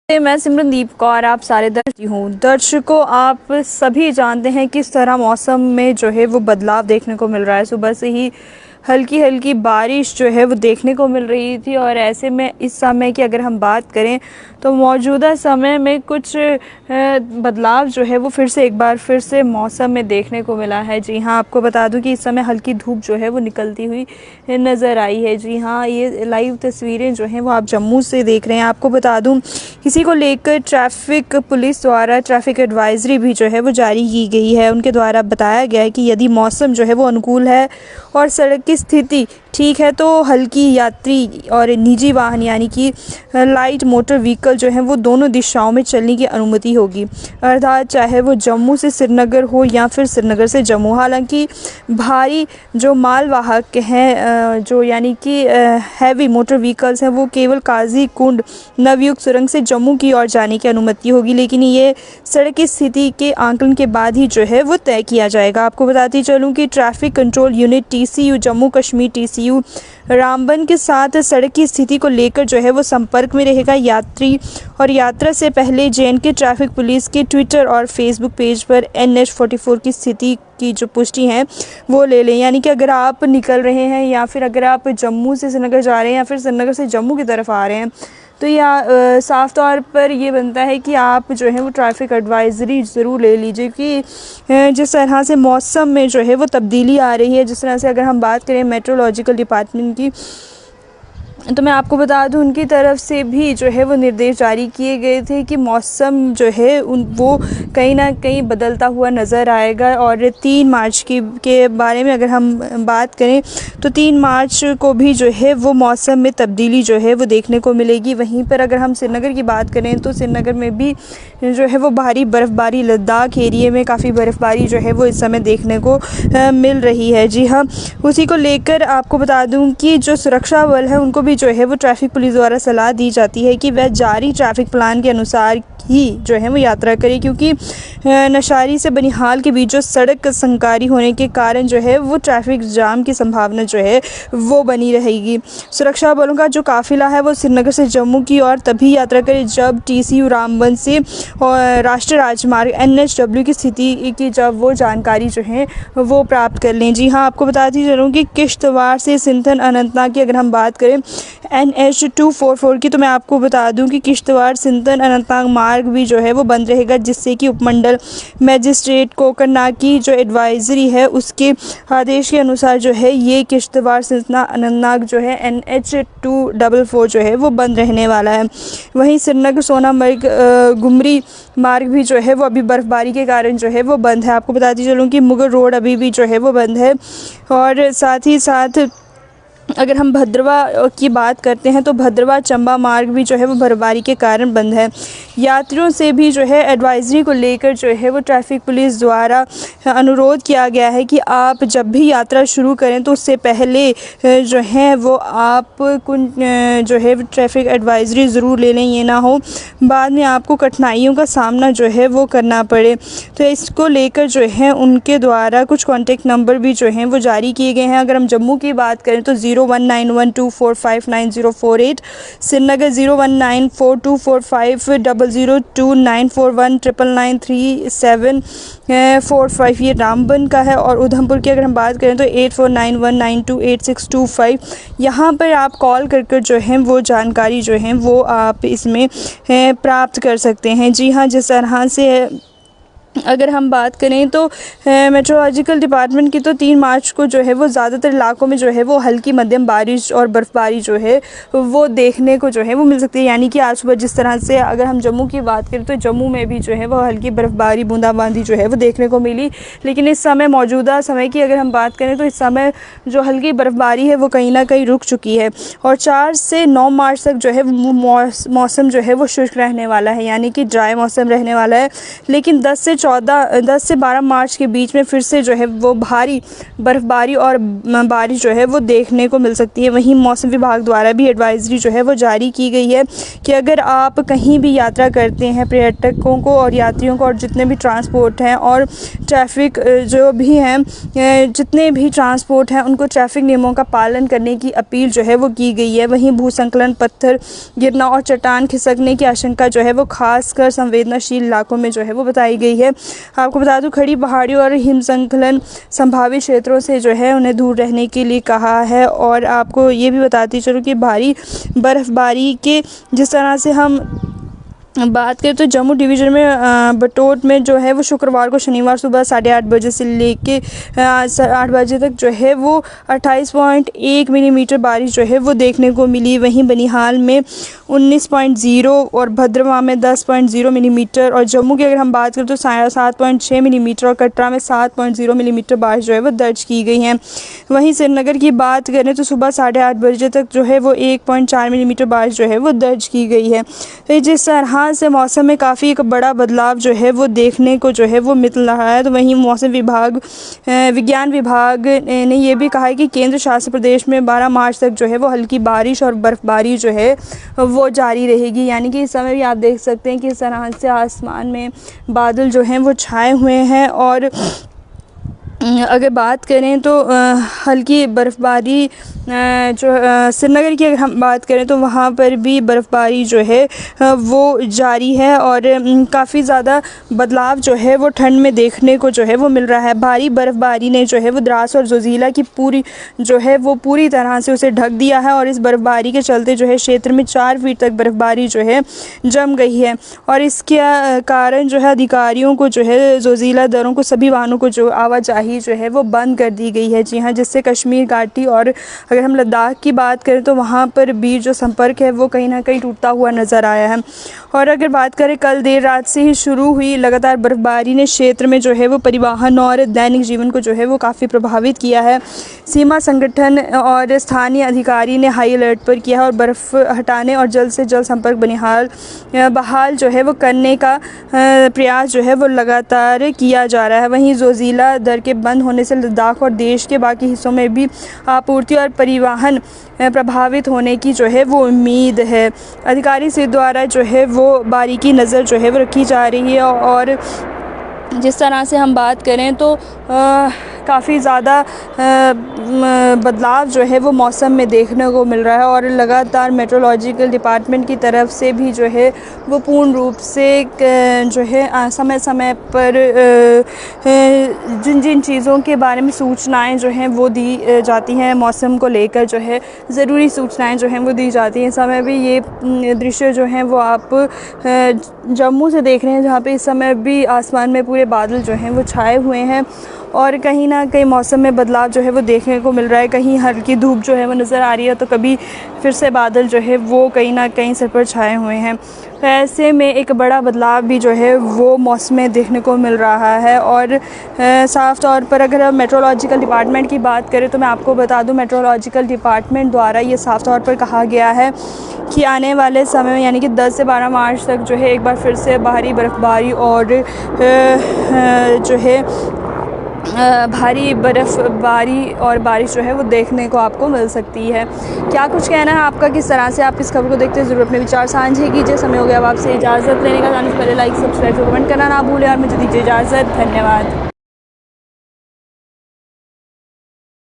मैं सिमरनदीप कौर आप सारे दर्शकों आप सभी जानते हैं किस तरह मौसम में जो है वो बदलाव देखने को मिल रहा है। सुबह से ही हल्की हल्की बारिश जो है वो देखने को मिल रही थी और ऐसे में इस समय की अगर हम बात करें तो मौजूदा समय में कुछ बदलाव जो है वो एक बार फिर से मौसम में देखने को मिला है। जी हाँ, आपको बता दूं कि इस समय हल्की धूप जो है वो निकलती हुई नज़र आई है। जी हाँ, ये लाइव तस्वीरें जो हैं वो आप जम्मू से देख रहे हैं। आपको बता दूं इसी को लेकर ट्रैफिक पुलिस द्वारा ट्रैफिक एडवाइजरी भी जो है वो जारी की गई है। उनके द्वारा बताया गया है कि यदि मौसम जो है वो अनुकूल है और सड़क की स्थिति ठीक है तो हल्की यात्री और निजी वाहन यानी कि लाइट मोटर व्हीकल जो हैं वो दोनों दिशाओं में चलने की अनुमति होगी, अर्थात चाहे वो जम्मू से श्रीनगर हो या फिर श्रीनगर से जम्मू। हालांकि भारी जो मालवाहक हैं जो यानी कि हैवी मोटर व्हीकल्स हैं वो केवल काजी कुंड नवयुग सुरंग से जम्मू की ओर जाने की अनुमति होगी, लेकिन ये सड़क की स्थिति के आंकलन के बाद ही जो है वो तय किया जाएगा। आपको बताती चलूँ कि traffic control unit TCU Jammu Kashmir TCU Ramban के साथ सड़क की स्थिति को लेकर जो है वो संपर्क में रहेगा। यात्री और यात्रा से पहले JNK ट्रैफिक पुलिस के ट्विटर और फेसबुक पेज पर NH44 की स्थिति की जो पुष्टि है वो ले लें। यानी कि अगर आप निकल रहे हैं या फिर अगर आप जम्मू से श्रीनगर जा रहे हैं या फिर श्रीनगर से जम्मू की तरफ आ रहे हैं तो यह साफ़ तौर पर ये बनता है कि आप जो है वो ट्रैफिक एडवाइज़री ज़रूर ले लीजिए कि जिस तरह से मौसम में जो है वो तब्दीली आ रही है। जिस तरह से अगर हम बात करें मेट्रोलॉजिकल डिपार्टमेंट की तो मैं आपको बता दूं उनकी तरफ से भी जो है वो निर्देश जारी किए गए थे कि मौसम जो है वो कहीं ना कहीं बदलता हुआ नज़र आएगा। और 3 मार्च के बारे में अगर हम बात करें तो 3 मार्च को भी जो है वो मौसम में तब्दीली जो है वो देखने को मिलेगी। वहीं पर अगर हम श्रीनगर की बात करें तो श्रीनगर में भी जो है वो भारी बर्फ़बारी, लद्दाख एरिए में काफ़ी बर्फ़बारी जो है वो इस समय देखने को मिल रही है। जी हाँ, उसी को लेकर आपको बता दूं कि जो सुरक्षा बल है उनको भी जो है वो ट्रैफिक पुलिस द्वारा सलाह दी जाती है कि वह जारी ट्रैफिक प्लान के अनुसार ही जो है वो यात्रा करें, क्योंकि नशारी से बनिहाल के बीच जो सड़क संकारी होने के कारण जो है वो ट्रैफिक जाम की संभावना जो है वो बनी रहेगी। सुरक्षा बलों का जो काफ़िला है वो श्रीनगर से जम्मू की ओर तभी यात्रा करे जब TCU रामबन से और राष्ट्रीय राजमार्ग NHW की स्थिति की जब वो जानकारी जो है वो प्राप्त कर लें। जी हाँ, आपको बताती चलूँ कि किश्तवाड़ से सिंथन अनंतनाग की अगर हम बात करें NH244 की तो मैं आपको बता दूं कि किश्तवाड़ सिंथन अनंतनाग मार्ग भी जो है वो बंद रहेगा, जिससे कि उपमंडल मजिस्ट्रेट कोकरनाग की जो एडवाइजरी है उसके आदेश के अनुसार जो है ये किश्तवाड़ सिंथन अनंतनाग जो है NH244 जो है वो बंद रहने वाला है। वहीं श्रीनगर सोनामर्ग गुमरी मार्ग भी जो है वो अभी बर्फ़बारी के कारण जो है वो बंद है। आपको बताती चलूँ कि मुगल रोड अभी भी जो है वो बंद है। और साथ ही साथ अगर हम भद्रवा की बात करते हैं तो भद्रवा चंबा मार्ग भी जो है वो बर्फबारी के कारण बंद है। यात्रियों से भी जो है एडवाइजरी को लेकर जो है वो ट्रैफिक पुलिस द्वारा अनुरोध किया गया है कि आप जब भी यात्रा शुरू करें तो उससे पहले जो है वो आप जो है ट्रैफिक एडवाइजरी ज़रूर ले लें, ये ना हो बाद में आपको कठिनाइयों का सामना जो है वो करना पड़े। तो इसको लेकर जो है उनके द्वारा कुछ कॉन्टेक्ट नंबर भी जो हैं वो जारी किए गए हैं। अगर हम जम्मू की बात करें तो 0191245948, श्रीनगर 019424520941 ये रामबन का है। और उधमपुर की अगर हम बात करें तो 8491928625 यहाँ पर आप कॉल कर जो है वो जानकारी जो है वो आप इसमें प्राप्त कर सकते हैं। जी हाँ, जिस तरह से अगर हम बात करें तो मेट्रोलॉजिकल डिपार्टमेंट की तो 3 मार्च को जो है वो ज़्यादातर इलाकों में जो है वो हल्की मध्यम बारिश और बर्फ़बारी जो है वो देखने को जो है वो मिल सकती है। यानी कि आज सुबह जिस तरह से अगर हम जम्मू की बात करें तो जम्मू में भी जो है वो हल्की बर्फ़बारी बूंदाबांदी जो है वो देखने को मिली। लेकिन इस समय मौजूदा समय की अगर हम बात करें तो इस समय जो हल्की बर्फ़बारी है वो कहीं ना कहीं रुक चुकी है और 4 से 9 मार्च तक जो है मौसम जो है वो शुष्क रहने वाला है, यानी कि ड्राई मौसम रहने वाला है। लेकिन 10 से 10 से 12 मार्च के बीच में फिर से जो है वो भारी बर्फ़बारी और बारिश जो है वो देखने को मिल सकती है। वहीं मौसम विभाग द्वारा भी एडवाइज़री जो है वो जारी की गई है कि अगर आप कहीं भी यात्रा करते हैं, पर्यटकों को और यात्रियों को और जितने भी ट्रांसपोर्ट हैं और ट्रैफिक जो भी हैं, जितने भी ट्रांसपोर्ट हैं उनको ट्रैफिक नियमों का पालन करने की अपील जो है वो की गई है। वहीं भूस्खलन, पत्थर गिरना और चट्टान खिसकने की आशंका जो है वो खासकर संवेदनशील इलाकों में जो है वो बताई गई है। आपको बता दूं, खड़ी पहाड़ियों और हिमस्खलन संभावित क्षेत्रों से जो है उन्हें दूर रहने के लिए कहा है। और आपको ये भी बताती चलूँ कि भारी बर्फ़बारी के जिस तरह से हम बात करें तो जम्मू डिवीज़न में बटोट में जो है वो शुक्रवार को शनिवार सुबह 8:30 बजे से लेके 8 बजे तक जो है वो 28.1 मिलीमीटर बारिश जो है वो देखने को मिली। वहीं बनिहाल में 19.0 और भद्रवाह में 10.0 मिलीमीटर और जम्मू की अगर हम बात करें तो 7.6 मिलीमीटर और कटरा में 7.0 मिलीमीटर बारिश जो है वो दर्ज की गई हैं। वहीं श्रीनगर की बात करें तो सुबह 8:30 बजे तक जो है वो 1.4 मिलीमीटर बारिश जो है वो दर्ज की गई है। तो जिस तरह से मौसम में काफ़ी एक बड़ा बदलाव जो है वो देखने को जो है वो मिल रहा है। तो वहीं मौसम विभाग विज्ञान विभाग ने ये भी कहा है कि केंद्र शासित प्रदेश में 12 मार्च तक जो है वो हल्की बारिश और बर्फ़बारी जो है वो जारी रहेगी। यानी कि इस समय भी आप देख सकते हैं कि इस तरह से आसमान में बादल जो हैं वो छाए हुए हैं। और अगर बात करें तो हल्की बर्फ़बारी जो श्रीनगर की अगर हम बात करें तो वहाँ पर भी बर्फ़बारी जो है वो जारी है और काफ़ी ज़्यादा बदलाव जो है वो ठंड में देखने को जो है वो मिल रहा है। भारी बर्फ़बारी ने जो है वो द्रास और जोजिला की पूरी जो है वो पूरी तरह से उसे ढक दिया है। और इस बर्फ़बारी के चलते जो है क्षेत्र में 4 फीट तक बर्फ़बारी जो है जम गई है। और इसके कारण जो है अधिकारियों को जो है जोजिला दरों को सभी वाहनों को जो आवाजाही जो है वो बंद कर दी गई है। जी हाँ, जिससे कश्मीर घाटी और अगर हम लद्दाख की बात करें तो वहाँ पर भी जो संपर्क है वो कहीं ना कहीं टूटता हुआ नज़र आया है। और अगर बात करें कल देर रात से ही शुरू हुई लगातार बर्फ़बारी ने क्षेत्र में जो है वो परिवहन और दैनिक जीवन को जो है वो काफ़ी प्रभावित किया है। सीमा संगठन और स्थानीय अधिकारी ने हाई अलर्ट पर किया है और बर्फ़ हटाने और जल्द से जल्द संपर्क बहाल जो है वो करने का प्रयास जो है वो लगातार किया जा रहा है। वहीं जोजिला दर के बंद होने से लद्दाख और देश के बाकी हिस्सों में भी आपूर्ति और परिवहन प्रभावित होने की जो है वो उम्मीद है। अधिकारी से द्वारा जो है वो बारीकी नज़र जो है वो रखी जा रही है। और जिस तरह से हम बात करें तो काफ़ी ज़्यादा बदलाव जो है वो मौसम में देखने को मिल रहा है। और लगातार मेट्रोलॉजिकल डिपार्टमेंट की तरफ से भी जो है वो पूर्ण रूप से जो है समय समय पर जिन जिन चीज़ों के बारे में सूचनाएं जो हैं वो दी जाती हैं, मौसम को लेकर जो है ज़रूरी सूचनाएं जो हैं वो दी जाती हैं। इस समय भी ये दृश्य जो हैं वो आप जम्मू से देख रहे हैं, जहाँ पे इस समय भी आसमान में पूरे बादल जो हैं वो छाए हुए हैं और कहीं ना कहीं मौसम में बदलाव जो है वो देखने को मिल रहा है। कहीं हल्की धूप जो है वो नज़र आ रही है तो कभी फिर से बादल जो है वो कहीं ना कहीं सर पर छाए हुए हैं। तो ऐसे में एक बड़ा बदलाव भी जो है वो मौसम में देखने को मिल रहा है। और साफ़ तौर पर अगर हम मेट्रोलॉजिकल डिपार्टमेंट की बात करें तो मैं आपको बता दूं, मेट्रोलॉजिकल डिपार्टमेंट द्वारा ये साफ़ तौर पर कहा गया है कि आने वाले समय में यानी कि 10 से 12 मार्च तक जो है एक बार फिर से भारी बर्फ़बारी और जो है भारी बर्फ़बारी और बारिश जो है वो देखने को आपको मिल सकती है। क्या कुछ कहना है आपका, किस तरह से आप इस खबर को देखते हैं, ज़रूर अपने विचार साझे कीजिए। समय हो गया अब आपसे इजाज़त लेने का। जाने से पहले लाइक, सब्सक्राइब, कमेंट करना ना भूलें और मुझे दीजिए इजाज़त। धन्यवाद।